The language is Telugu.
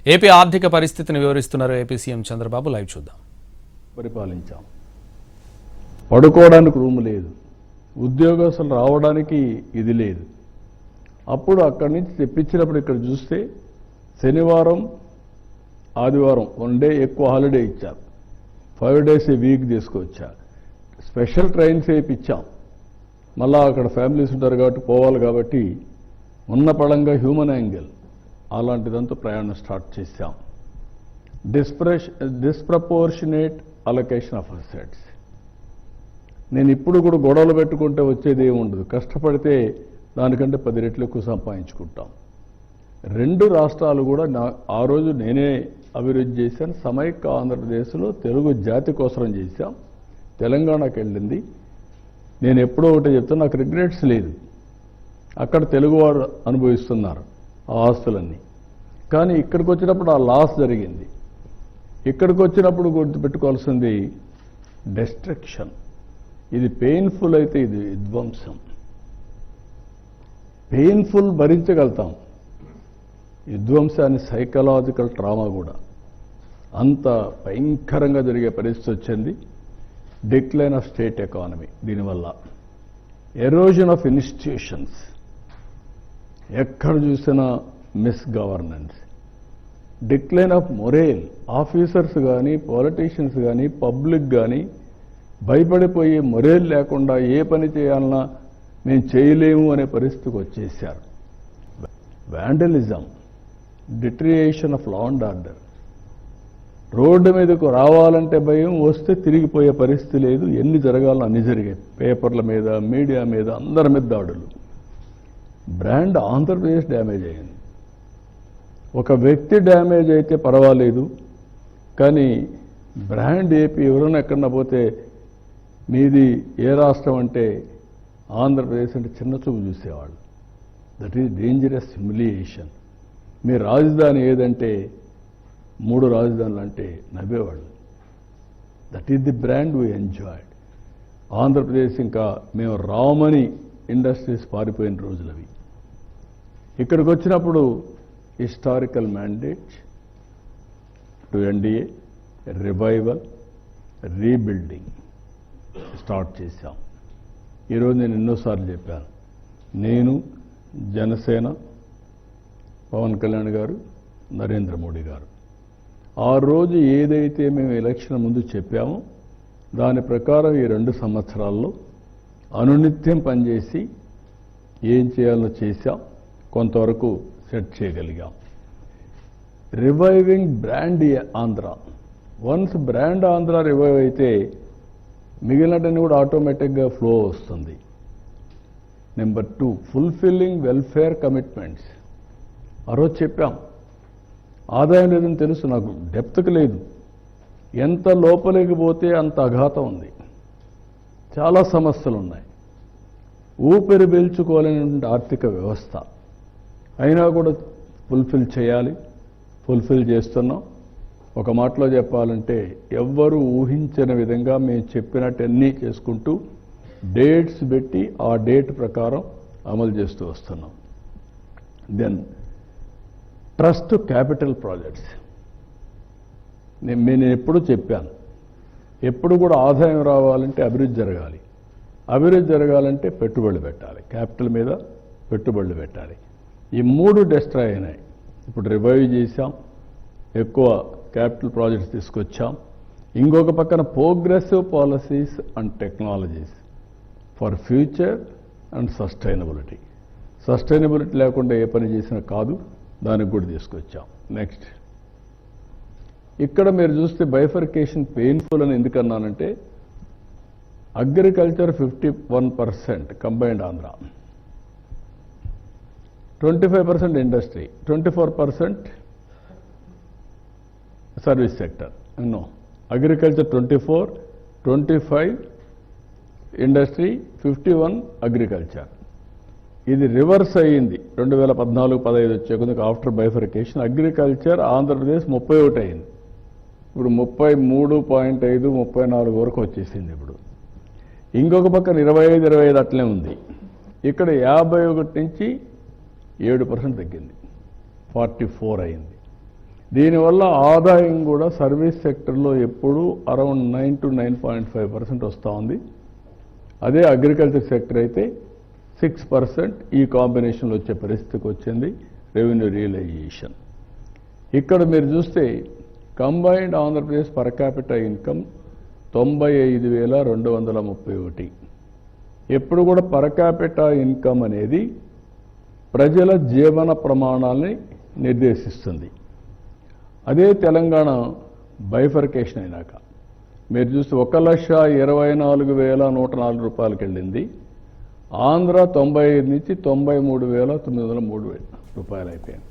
ఏపీ ఆర్థిక పరిస్థితిని వివరిస్తున్నారు ఏపీ సీఎం చంద్రబాబు. లైవ్ చూద్దాం. పరిపాలించాం. పడుకోవడానికి రూమ్ లేదు, ఉద్యోగస్తులు రావడానికి ఇది లేదు. అప్పుడు అక్కడి నుంచి తెప్పించినప్పుడు ఇక్కడ చూస్తే శనివారం ఆదివారం 1 డే ఎక్కువ హాలిడే ఇచ్చారు. 5 days ఏ వీక్ తీసుకొచ్చారు. స్పెషల్ ట్రైన్స్ వేయించాం. మళ్ళా అక్కడ ఫ్యామిలీస్ ఉంటారు కాబట్టి పోవాలి కాబట్టి ఉన్న పడంగా హ్యూమన్ యాంగిల్ అలాంటిదంతా ప్రయాణం స్టార్ట్ చేశాం. Disproportionate allocation of assets. నేను ఇప్పుడు కూడా గొడవలు పెట్టుకుంటే వచ్చేది ఏముండదు. కష్టపడితే దానికంటే 10 రెట్లు ఎక్కువ సంపాదించుకుంటాం. 2 రాష్ట్రాలు కూడా ఆ రోజు నేనే అభివృద్ధి చేశాను. సమైక్య ఆంధ్రప్రదేశ్లో తెలుగు జాతి కోసం చేశాం. తెలంగాణకు వెళ్ళింది. నేను ఎప్పుడో ఒకటి చెప్తాను, నాకు రిగ్రెట్స్ లేదు. అక్కడ తెలుగువారు అనుభవిస్తున్నారు ఆ ఆస్తులన్నీ. కానీ ఇక్కడికి వచ్చినప్పుడు ఆ లాస్ జరిగింది. ఇక్కడికి వచ్చినప్పుడు గుర్తుపెట్టుకోవాల్సింది డెస్ట్రక్షన్. ఇది పెయిన్ఫుల్ అయితే ఇది విధ్వంసం. పెయిన్ఫుల్ భరించగలుగుతాం, విధ్వంసాన్ని సైకలాజికల్ ట్రామా కూడా అంత భయంకరంగా జరిగే పరిస్థితి వచ్చింది. డిక్లైన్ ఆఫ్ స్టేట్ ఎకానమీ, దీనివల్ల ఎరోజన్ ఆఫ్ ఇన్స్టిట్యూషన్స్, ఎక్కడ చూసినా miss governance, decline of మొరేల్. Officers కానీ పాలిటీషియన్స్ కానీ పబ్లిక్ కానీ భయపడిపోయి మొరేల్ లేకుండా ఏ పని చేయాలన్నా మేము చేయలేము అనే పరిస్థితికి వచ్చేసారు. Vandalism, deterioration of law and order. రోడ్డు మీదకు రావాలంటే భయం, వస్తే తిరిగిపోయే పరిస్థితి లేదు. ఎన్ని జరగాలో అన్ని జరిగాయి. పేపర్ల మీద, మీడియా మీద, అందరి మీద దాడులు. బ్రాండ్ ఆంధ్రప్రదేశ్ డ్యామేజ్ అయింది. ఒక వ్యక్తి డ్యామేజ్ అయితే పర్వాలేదు, కానీ బ్రాండ్ ఏపీ ఎవరైనా ఎక్కడన్నా పోతే మీది ఏ రాష్ట్రం అంటే ఆంధ్రప్రదేశ్ అంటే చిన్న చూపు చూసేవాళ్ళు. That is dangerous humiliation. మీ రాజధాని ఏదంటే 3 రాజధానులు అంటే నవ్వేవాళ్ళు. That is the brand we enjoyed. Andhra Pradesh ఇంకా మేము రామని ఇండస్ట్రీస్ పారిపోయిన రోజులు అవి. ఇక్కడికి వచ్చినప్పుడు historical mandate to NDA, revival, rebuilding start చేశాం. ఈరోజు నేను ఎన్నోసార్లు చెప్పాను, నేను, జనసేన, పవన్ కళ్యాణ్ గారు, నరేంద్ర మోడీ గారు ఆ రోజు ఏదైతే మేము ఎలక్షన్ ముందు చెప్పామో దాని ప్రకారం ఈ 2 సంవత్సరాల్లో అనునిత్యం పనిచేసి ఏం చేయాలో చేశాం. కొంతవరకు సెట్ చేయగలిగాం. Reviving brand Andhra. Once brand Andhra revive అయితే మిగిలినటన్నీ కూడా ఆటోమేటిక్గా ఫ్లో వస్తుంది. Number 2, fulfilling welfare commitments. ఆ రోజు చెప్పాం. ఆదాయం లేదని తెలుసు, నాకు డెప్త్కి లేదు. ఎంత లోపలికి పోతే అంత అఘాతం ఉంది. చాలా సమస్యలు ఉన్నాయి. ఊపిరి పీల్చుకోలేనటువంటి ఆర్థిక వ్యవస్థ అయినా కూడా ఫుల్ఫిల్ చేయాలి. ఫుల్ఫిల్ చేస్తున్నాం. ఒక మాటలో చెప్పాలంటే ఎవ్వరూ ఊహించని విధంగా మేము చెప్పినట్టన్నీ చేసుకుంటూ డేట్స్ పెట్టి ఆ డేట్ ప్రకారం అమలు చేస్తూ వస్తున్నాం. Then trust capital projects. నేను ఎప్పుడూ చెప్పాను, ఎప్పుడు కూడా ఆదాయం రావాలంటే అభివృద్ధి జరగాలి. అభివృద్ధి జరగాలంటే పెట్టుబడులు పెట్టాలి. క్యాపిటల్ మీద పెట్టుబడులు పెట్టాలి. ఈ 3 డిస్ట్రాయ్ అయినాయి. ఇప్పుడు రివైవ్ చేశాం, ఎక్కువ క్యాపిటల్ ప్రాజెక్ట్స్ తీసుకొచ్చాం. ఇంకొక పక్కన progressive policies and technologies for future and sustainability. Sustainability లేకుండా ఏ పని చేసినా కాదు, దానికి కూడా తీసుకొచ్చాం. నెక్స్ట్, ఇక్కడ మీరు చూస్తే బైఫర్కేషన్ పెయిన్ఫుల్ అని ఎందుకన్నానంటే agriculture 51% combined Andhra, 25% industry, 24% service sector. No, agriculture 24, 25 industry, 51 agriculture. ఇది రివర్స్ అయ్యింది 2014-15 వచ్చే కొద్దిగా ఆఫ్టర్ బైఫర్కేషన్. అగ్రికల్చర్ ఆంధ్రప్రదేశ్ 31 అయింది. ఇప్పుడు 33.5, 34 వరకు వచ్చేసింది. ఇప్పుడు ఇంకొక పక్కన 25 అట్లే ఉంది. ఇక్కడ 51 నుంచి 7% తగ్గింది, 44 అయింది. దీనివల్ల ఆదాయం కూడా సర్వీస్ సెక్టర్లో ఎప్పుడూ అరౌండ్ 9 to 9.5% వస్తూ ఉంది. అదే అగ్రికల్చర్ సెక్టర్ అయితే 6% ఈ కాంబినేషన్లో వచ్చే పరిస్థితికి వచ్చింది రెవెన్యూ రియలైజేషన్. ఇక్కడ మీరు చూస్తే combined Andhra Pradesh per capital income 95,231. ఎప్పుడు కూడా పర్ క్యాపిటల్ ఇన్కమ్ అనేది ప్రజల జీవన ప్రమాణాలని నిర్దేశిస్తుంది. అదే తెలంగాణ బైఫర్కేషన్ అయినాక మీరు చూస్తే 1,24,104 రూపాయలకి వెళ్ళింది. ఆంధ్ర 95 నుంచి 93,903 రూపాయలు అయిపోయింది.